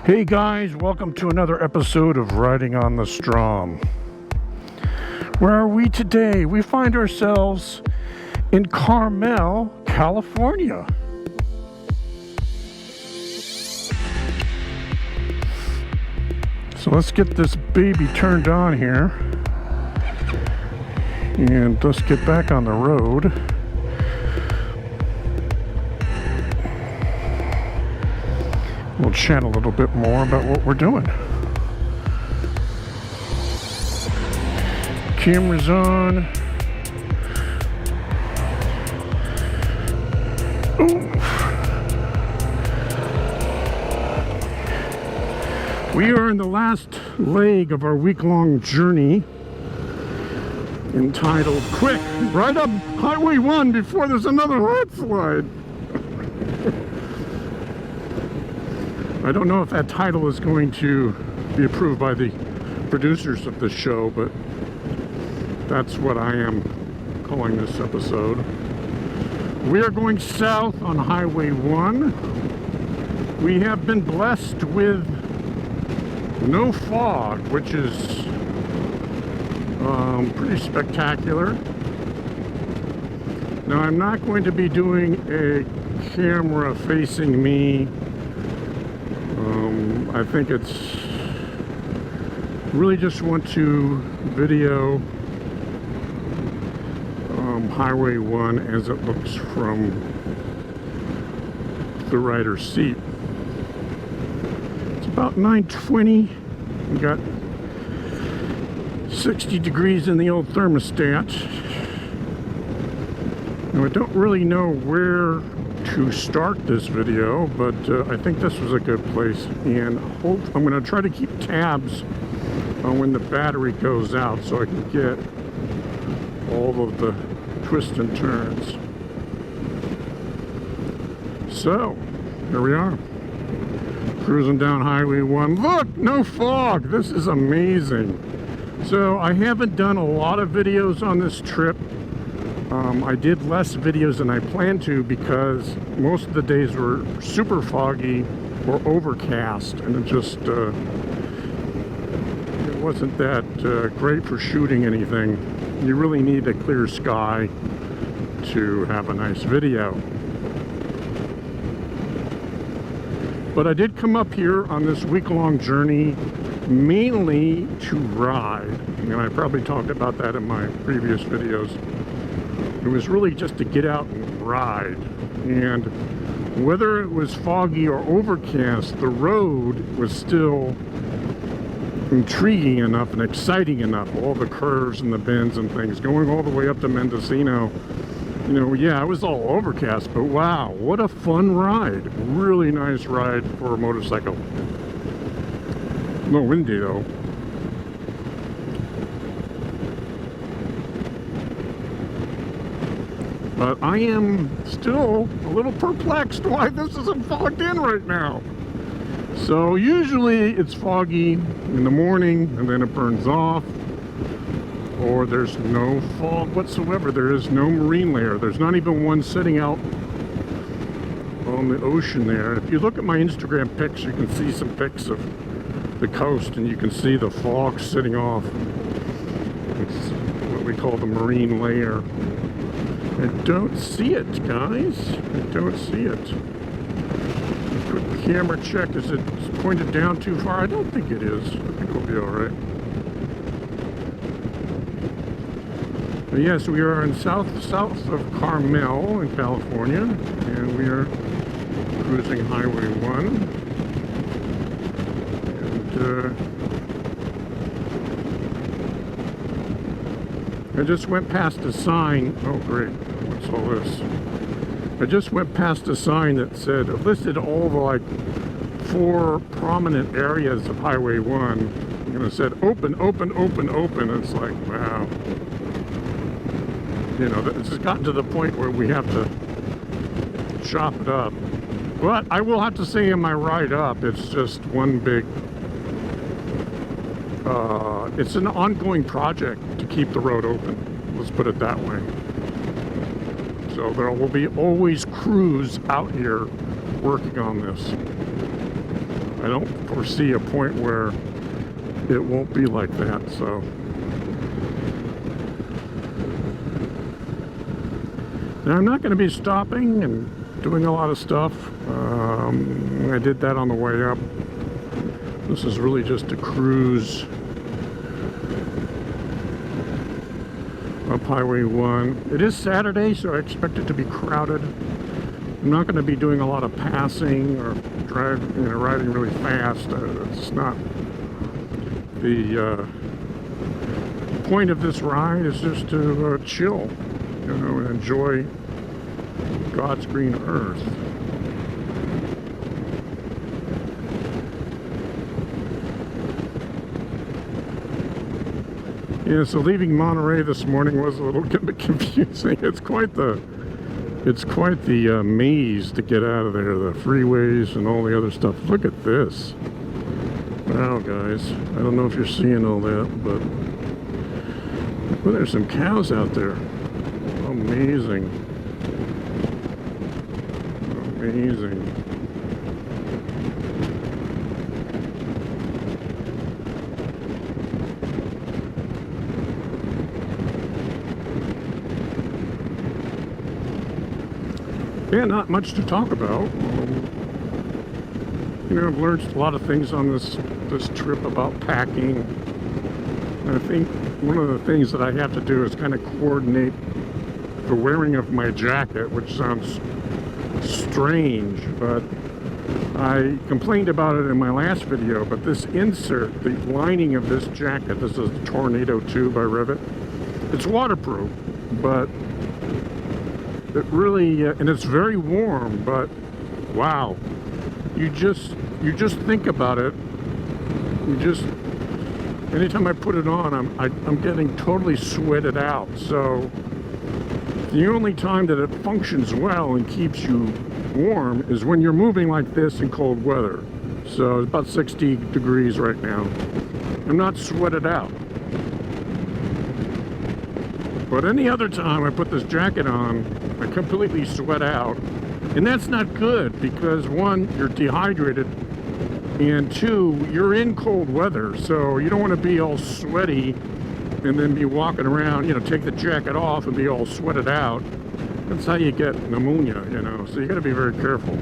Hey guys, welcome to another episode of Riding on the Strom. Where are we today? We find ourselves in Carmel, California. So let's get this baby turned on here and let's get back on the road. We'll chat a little bit more about what we're doing. Camera's on. Ooh. We are in the last leg of our week-long journey entitled Quick, Ride Up Highway 1 Before There's Another Landslide. I don't know if that title is going to be approved by the producers of the show, but that's what I am calling this episode. We are going south on Highway 1. We have been blessed with no fog, which is pretty spectacular. Now, I'm not going to be doing a camera facing me. I think it's really just want to video Highway 1 as it looks from the rider's seat. It's about 9:20. We got 60 degrees in the old thermostat. Now, I don't really know where to start this video, but I think this was a good place, and I'm going to try to keep tabs on when the battery goes out so I can get all of the twists and turns. So here we are, cruising down Highway 1. Look, no fog. This is amazing. So I haven't done a lot of videos on this trip. I did less videos than I planned to because most of the days were super foggy or overcast, and it just it wasn't that great for shooting anything. You really need a clear sky to have a nice video. But I did come up here on this week-long journey mainly to ride, and I probably talked about that in my previous videos. It was really just to get out and ride, and whether it was foggy or overcast, the road was still intriguing enough and exciting enough. All the curves and the bends and things, going all the way up to Mendocino. You know, yeah, it was all overcast, but wow, what a fun ride. Really nice ride for a motorcycle. A little windy though. But I am still a little perplexed why this isn't fogged in right now. So usually it's foggy in the morning and then it burns off, or there's no fog whatsoever. There is no marine layer. There's not even one sitting out on the ocean there. If you look at my Instagram pics, you can see some pics of the coast and you can see the fog sitting off. It's what we call the marine layer. I don't see it, guys. I don't see it. A quick camera check. Is it pointed down too far? I don't think it is. I think we'll be all right. But yes, we are in south of Carmel in California, and we are cruising Highway 1. And I just went past a sign. Oh, great. What's all this? I just went past a sign that said, it listed all the like 4 prominent areas of Highway 1. And it said, open, open, open, open. It's like, wow. You know, this has gotten to the point where we have to chop it up. But I will have to say in my ride up, it's just one big, it's an ongoing project to keep the road open. Let's put it that way. So there will be always crews out here working on this. I don't foresee a point where it won't be like that. So now I'm not going to be stopping and doing a lot of stuff. I did that on the way up. This is really just a cruise up Highway 1. It is Saturday, so I expect it to be crowded. I'm not going to be doing a lot of passing or riding really fast. It's not the point of this ride. Is just to chill, and enjoy God's green earth. Yeah, so leaving Monterey this morning was a little bit confusing. It's quite the maze to get out of there, the freeways and all the other stuff. Look at this. Wow, guys. I don't know if you're seeing all that, but well, there's some cows out there. Amazing. Amazing. Yeah, not much to talk about. I've learned a lot of things on this trip about packing. And I think one of the things that I have to do is kind of coordinate the wearing of my jacket, which sounds strange, but I complained about it in my last video. But this insert, the lining of this jacket, this is the Tornado 2 by Rivet. It's waterproof, but it really, and it's very warm, but wow, you just think about it. Anytime I put it on, I'm getting totally sweated out. So the only time that it functions well and keeps you warm is when you're moving like this in cold weather. So it's about 60 degrees right now. I'm not sweated out. But any other time I put this jacket on, I completely sweat out. And that's not good because, one, you're dehydrated, and two, you're in cold weather, so you don't want to be all sweaty and then be walking around, take the jacket off and be all sweated out. That's how you get pneumonia, so you got to be very careful.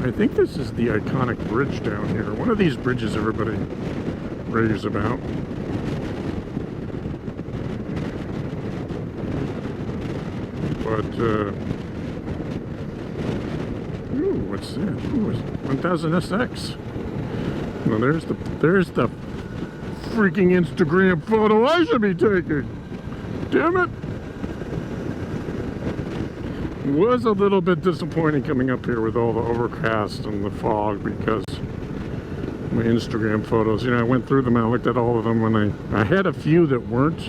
I think this is the iconic bridge down here. One of these bridges everybody raves about. But, ooh, what's that? Ooh, 1000 SX. Well, there's the freaking Instagram photo I should be taking. Damn it. It was a little bit disappointing coming up here with all the overcast and the fog because my Instagram photos, I went through them and I looked at all of them, and I had a few that weren't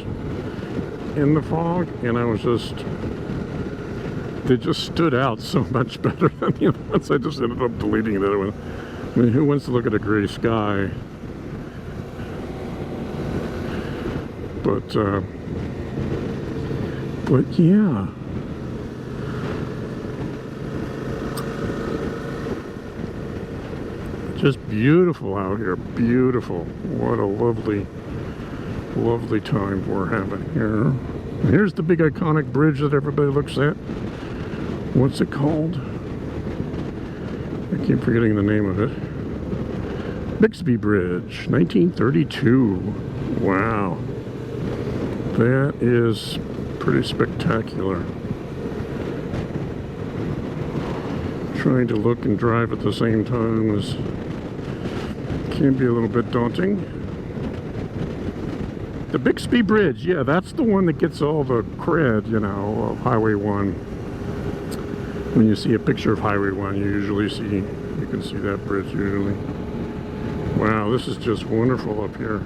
in the fog, and I was just, they just stood out so much better than the other ones. I just ended up deleting the other one. I mean, who wants to look at a gray sky? But yeah. Just beautiful out here, beautiful. What a lovely, lovely time we're having here. And here's the big iconic bridge that everybody looks at. What's it called? I keep forgetting the name of it. Bixby Bridge, 1932. Wow. That is pretty spectacular. Trying to look and drive at the same time can be a little bit daunting. The Bixby Bridge, yeah, that's the one that gets all the cred, of Highway 1. When you see a picture of Highway 1, you can see that bridge usually. Wow, this is just wonderful up here.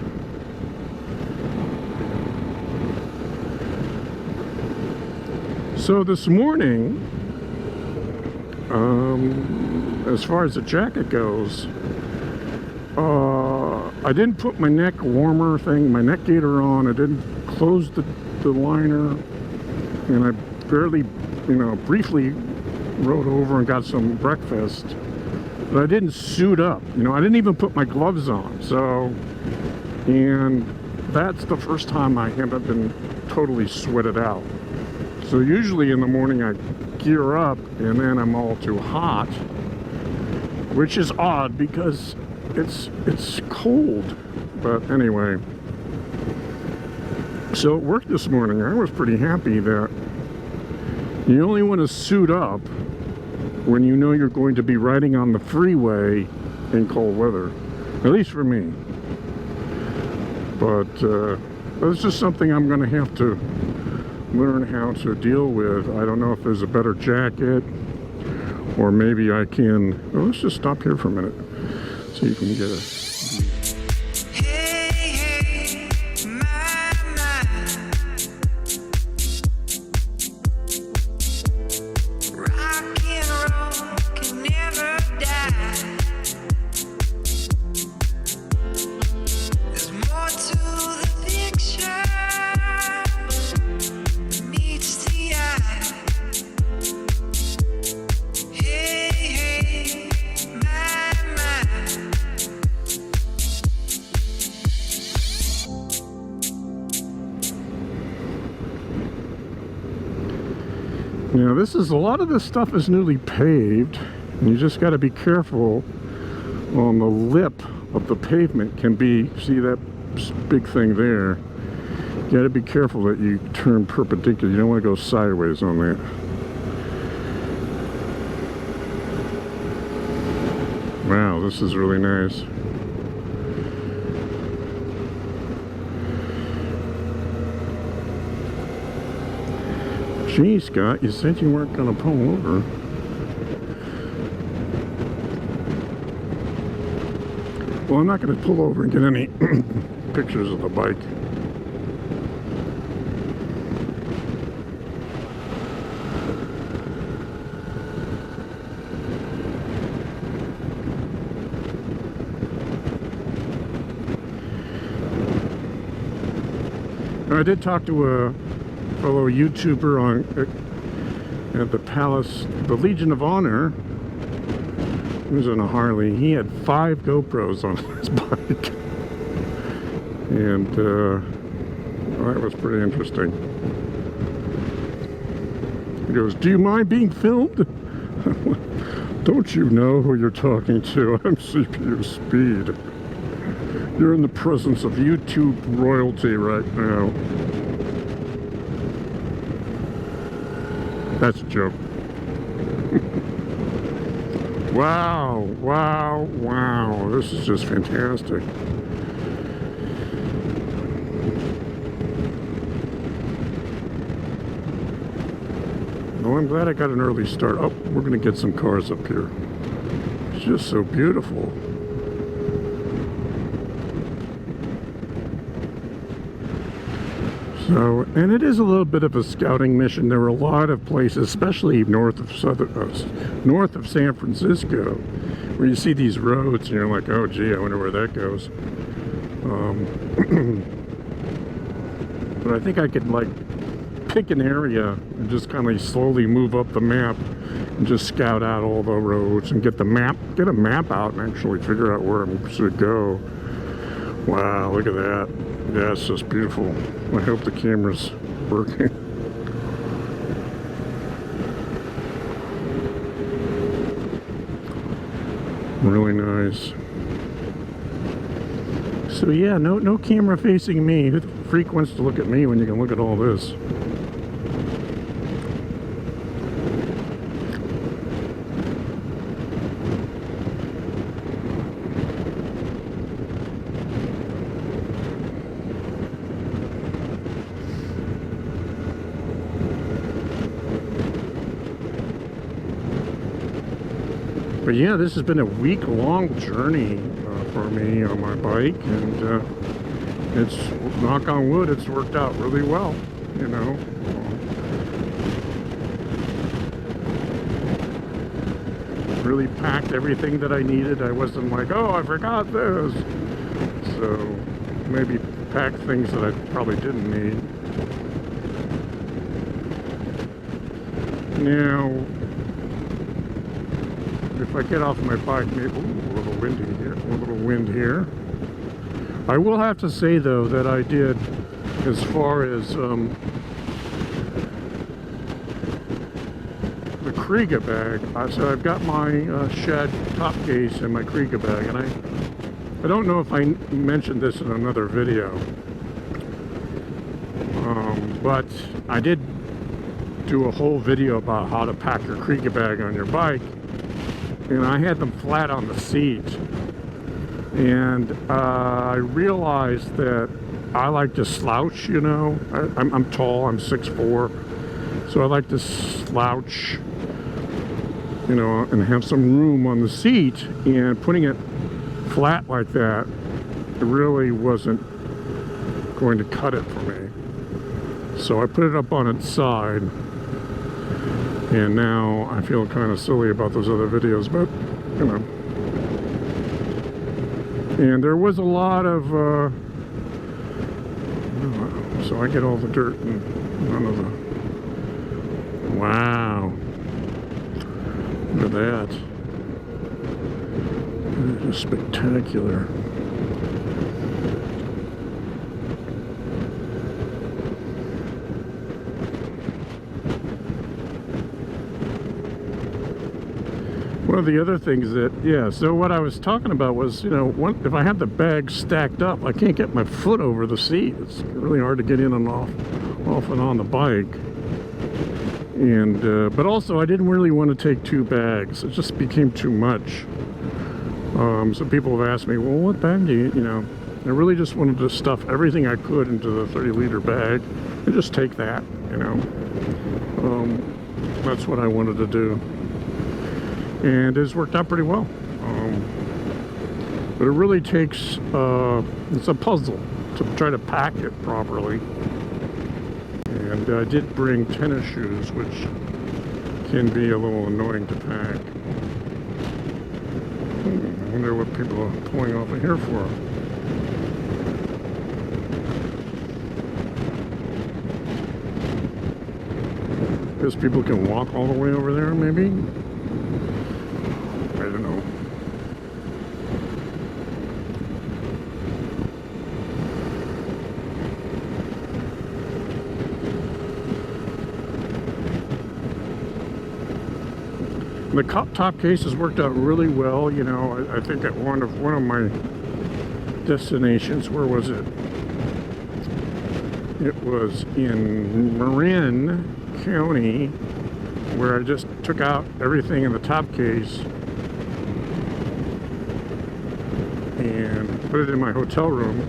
So this morning, as far as the jacket goes, I didn't put my neck warmer thing, my neck gaiter on. I didn't close the liner, and I barely, briefly rode over and got some breakfast. but I didn't suit up. You know, I didn't even put my gloves on. So, and that's the first time I haven't been totally sweated out. So usually in the morning I gear up and then I'm all too hot, which is odd because it's cold. But anyway, so it worked this morning. I was pretty happy that you only want to suit up when you know you're going to be riding on the freeway in cold weather, at least for me. But it's just something I'm going to have to learn how to deal with. I don't know if there's a better jacket, or maybe I can. Well, let's just stop here for a minute so you can get a. Now this is, a lot of this stuff is newly paved, and you just got to be careful on the lip of the pavement. Can be, see that big thing there? You got to be careful that you turn perpendicular. You don't want to go sideways on that. Wow, this is really nice. Gee, Scott, you said you weren't going to pull over. Well, I'm not going to pull over and get any pictures of the bike. Now, I did talk to a fellow YouTuber on at the Palace, the Legion of Honor. He was on a Harley. He had 5 GoPros on his bike, and that was pretty interesting. He goes, "Do you mind being filmed?" "Don't you know who you're talking to? I'm CPUspeed. You're in the presence of YouTube royalty right now." That's a joke. Wow, wow, wow. This is just fantastic. Well, I'm glad I got an early start. Oh, we're going to get some cars up here. It's just so beautiful. So, and it is a little bit of a scouting mission. There were a lot of places, especially north of San Francisco, where you see these roads and you're like, oh gee, I wonder where that goes. But I think I could like pick an area and just kind of slowly move up the map and just scout out all the roads and get a map out and actually figure out where I should go. Wow, look at that. Yeah, it's just beautiful. I hope the camera's working. Really nice. So yeah, no camera facing me. Who the freak wants to look at me when you can look at all this? But yeah, this has been a week-long journey for me on my bike, and it's, knock on wood, it's worked out really well, you know. Really packed everything that I needed. I wasn't like, oh, I forgot this. So maybe pack things that I probably didn't need. Now, if I get off my bike, maybe, ooh, a little windy here, a little wind here. I will have to say though that I did, as far as the Kriega bag, so I've got my shed top case and my Kriega bag, and I don't know if I mentioned this in another video, but I did do a whole video about how to pack your Kriega bag on your bike, and I had them flat on the seat, and I realized that I like to slouch, you know. I'm tall, I'm 6'4", so I like to slouch, you know, and have some room on the seat, and putting it flat like that, it really wasn't going to cut it for me. So I put it up on its side, and now I feel kind of silly about those other videos, but, you know. And there was a lot of, so I get all the dirt and none of the, wow. Look at that. That is spectacular. One of the other things that, yeah, so what I was talking about was, you know, if I have the bag stacked up, I can't get my foot over the seat. It's really hard to get in and off and on the bike. And, but also I didn't really want to take 2 bags. It just became too much. So people have asked me, well, what bag do you know, I really just wanted to stuff everything I could into the 30-liter bag and just take that, you know. That's what I wanted to do. And it's worked out pretty well. But it really takes, it's a puzzle to try to pack it properly. And I did bring tennis shoes, which can be a little annoying to pack. I wonder what people are pulling off of here for. Guess people can walk all the way over there, maybe? I don't know. The top case has worked out really well. You know, I think at one of my destinations, where was it? It was in Marin County, where I just took out everything in the top case and put it in my hotel room,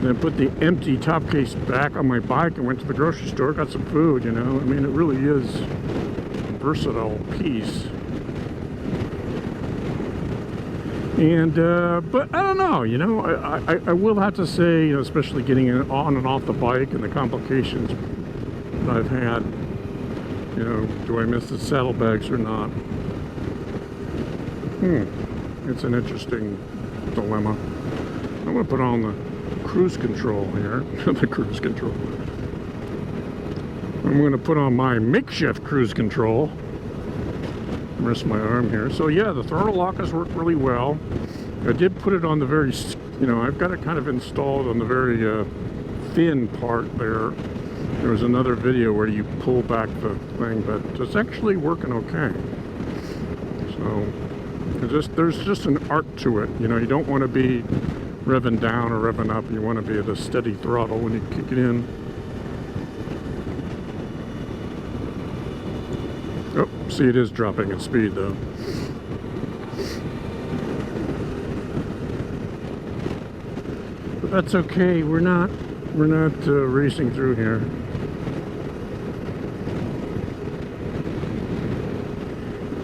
then put the empty top case back on my bike and went to the grocery store, got some food, you know. I mean, it really is a versatile piece. And, but I don't know, you know, I will have to say, you know, especially getting on and off the bike and the complications that I've had, you know, do I miss the saddlebags or not? It's an interesting dilemma. I'm going to put on the cruise control here, the cruise control. I'm going to put on my makeshift cruise control. Rest my arm here. So yeah, the throttle lock has worked really well. I did put it on the very, you know, I've got it kind of installed on the very thin part there. There was another video where you pull back the thing, but it's actually working okay. So there's just an art to it. You know, you don't want to be revving down or revving up. You want to be at a steady throttle when you kick it in. Oh, see, it is dropping in speed though. But that's okay. We're not racing through here.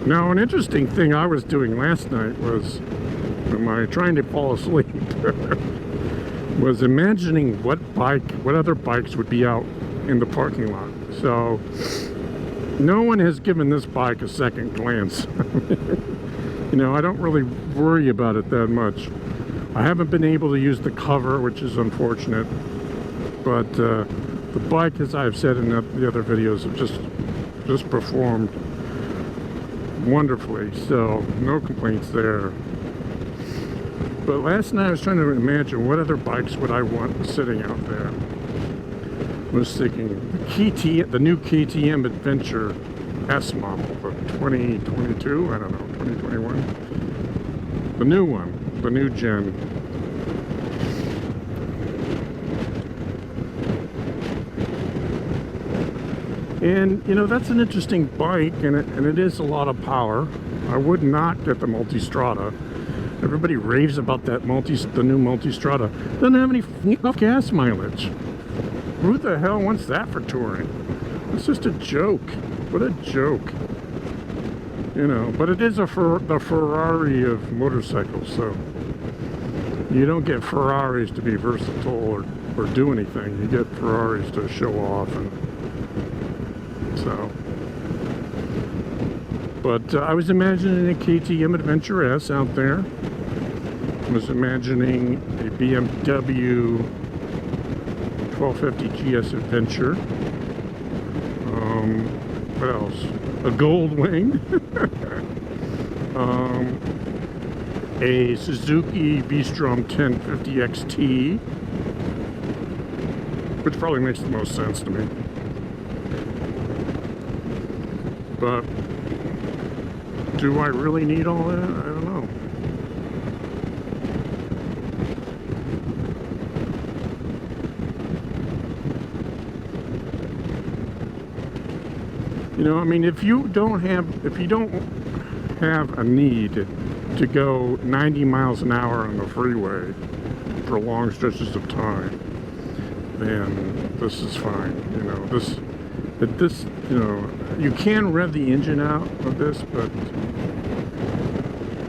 Now, an interesting thing I was doing last night was, trying to fall asleep, was imagining what other bikes would be out in the parking lot. So no one has given this bike a second glance. You know, I don't really worry about it that much. I haven't been able to use the cover, which is unfortunate, but the bike, as I've said in the other videos, have just performed wonderfully, so no complaints there. But last night I was trying to imagine what other bikes would I want sitting out there. I was thinking the new KTM Adventure S model, the 2022, I don't know, 2021. The new one, the new gen. And you know, that's an interesting bike, and it is a lot of power. I would not get the Multistrada. Everybody raves about that the new Multistrada. Doesn't have any gas mileage. Who the hell wants that for touring? It's just a joke. What a joke. You know, but it is the Ferrari of motorcycles, so you don't get Ferraris to be versatile or do anything. You get Ferraris to show off, and so. But I was imagining a KTM Adventure S out there. I was imagining a BMW 1250 GS Adventure. What else? A Goldwing. A Suzuki V-Strom 1050 XT, which probably makes the most sense to me. But do I really need all that? I don't know. You know, I mean, if you don't have a need to go 90 miles an hour on the freeway for long stretches of time, then this is fine. You know, you know, you can rev the engine out of this, but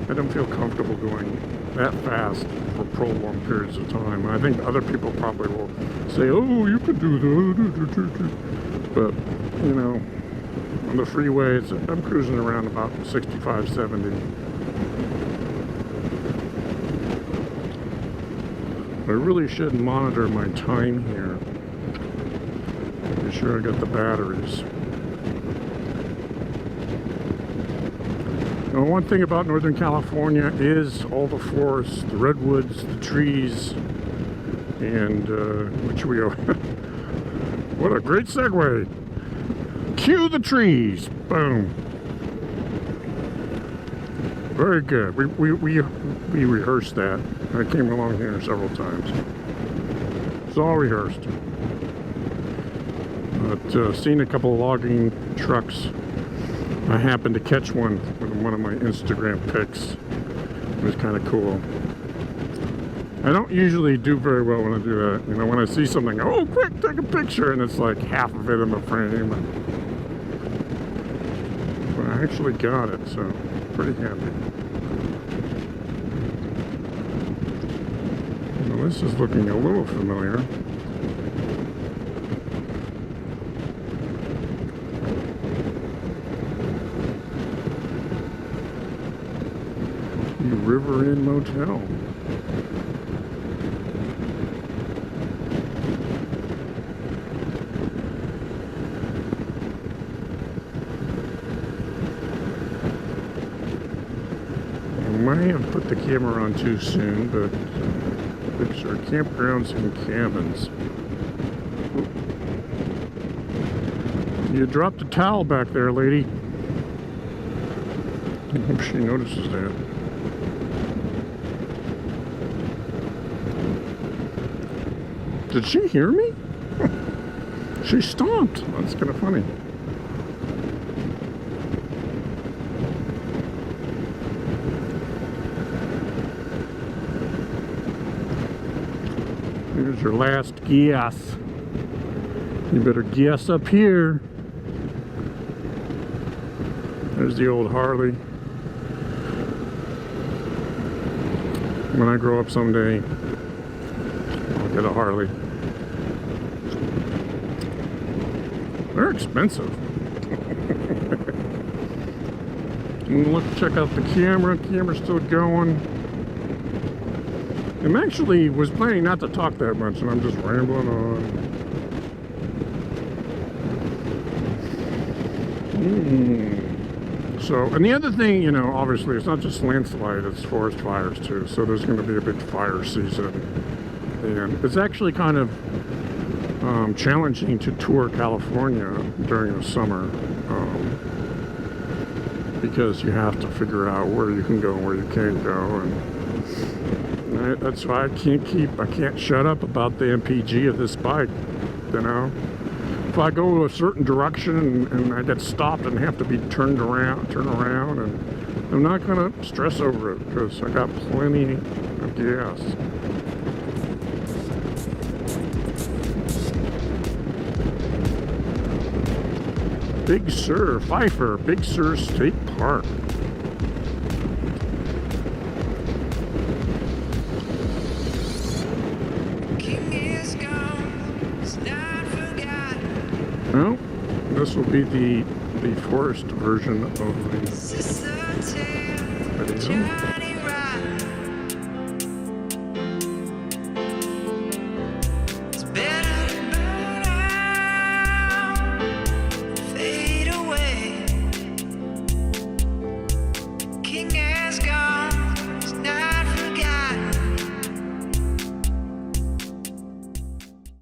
I don't feel comfortable going that fast for prolonged periods of time. I think other people probably will say, oh, you can do that, but you know, on the freeway, I'm cruising around about 65, 70. I really should monitor my time here. Be sure I got the batteries. Now, one thing about Northern California is all the forests, the redwoods, the trees, and which we are. What a great segue! Cue the trees! Boom! Very good. We rehearsed that. I came along here several times. It's all rehearsed. But seen a couple of logging trucks. I happened to catch one with one of my Instagram pics. It was kind of cool. I don't usually do very well when I do that. You know, when I see something, oh, quick, take a picture, and it's like half of it in the frame. But I actually got it, so pretty happy. Well, this is looking a little familiar. River Inn Motel. I might have put the camera on too soon, but picture campgrounds and cabins. You dropped a towel back there, lady. I hope she notices that. Did she hear me? She stomped. That's kind of funny. Here's your last gas. You better gas up here. There's the old Harley. When I grow up someday, I'll get a Harley. They're expensive. Look, check out the camera. Camera's still going. I actually was planning not to talk that much, and I'm just rambling on. So, and the other thing, you know, obviously it's not just landslide, it's forest fires too. So there's going to be a big fire season. And it's actually kind of challenging to tour California during the summer because you have to figure out where you can go and where you can't go. And that's why I can't shut up about the MPG of this bike, you know. If I go a certain direction and I get stopped and have to be turn around, and I'm not gonna stress over it because I got plenty of gas. Big Sur, Pfeiffer, Big Sur State Park. Well, this will be the forest version of the video.